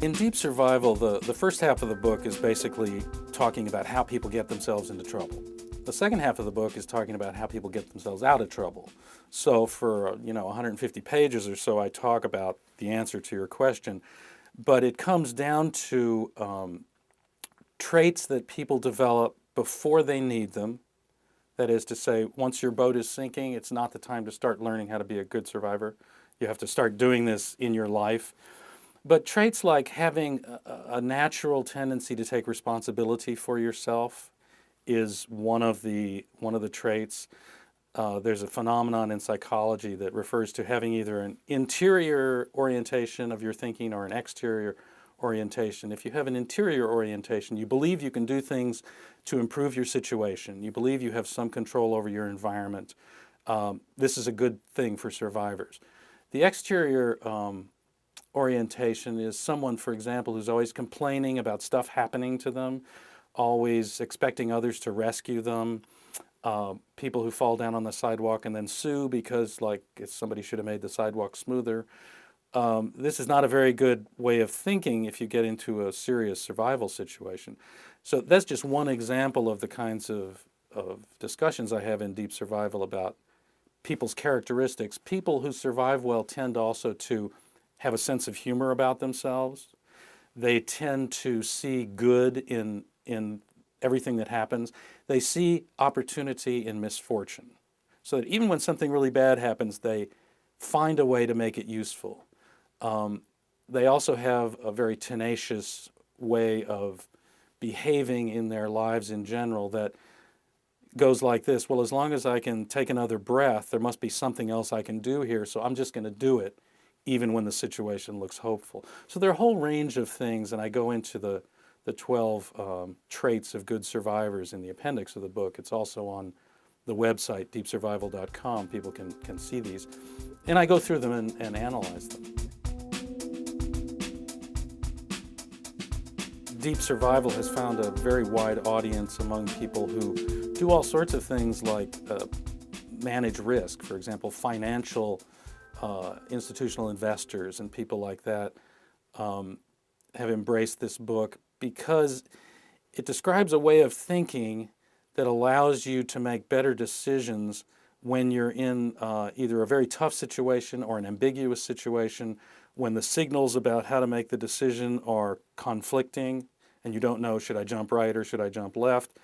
In Deep Survival, the first half of the book is basically talking about how people get themselves into trouble. The second half of the book is talking about how people get themselves out of trouble. So for 150 pages or so, I talk about the answer to your question, but it comes down to traits that people develop before they need them. That is to say, once your boat is sinking, it's not the time to start learning how to be a good survivor. You have to start doing this in your life. But traits like having a natural tendency to take responsibility for yourself is one of the traits. There's a phenomenon in psychology that refers to having either an interior orientation of your thinking or an exterior orientation. If you have an interior orientation, you believe you can do things to improve your situation. You believe you have some control over your environment. This is a good thing for survivors. The exterior orientation is someone, for example, who's always complaining about stuff happening to them, always expecting others to rescue them, people who fall down on the sidewalk and then sue because, like, somebody should have made the sidewalk smoother. This is not a very good way of thinking if you get into a serious survival situation. So that's just one example of the kinds of discussions I have in Deep Survival about people's characteristics. People who survive well tend also to have a sense of humor about themselves. They tend to see good in everything that happens. They see opportunity in misfortune. So that even when something really bad happens, they find a way to make it useful. They also have a very tenacious way of behaving in their lives in general that goes like this: well, as long as I can take another breath, there must be something else I can do here, so I'm just going to do it, even when the situation looks hopeful. So there are a whole range of things, and I go into the 12 traits of good survivors in the appendix of the book. It's also on the website, deepsurvival.com. People can see these. And I go through them and analyze them. Deep Survival has found a very wide audience among people who do all sorts of things like manage risk. For example, financial institutional investors and people like that have embraced this book because it describes a way of thinking that allows you to make better decisions when you're in either a very tough situation or an ambiguous situation, when the signals about how to make the decision are conflicting and you don't know, should I jump right or should I jump left?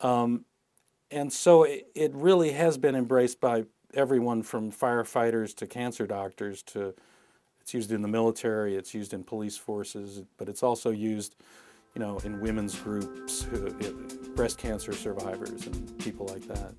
And so it really has been embraced by everyone from firefighters to cancer doctors to, it's used in the military, it's used in police forces, but it's also used, in women's groups, breast cancer survivors and people like that.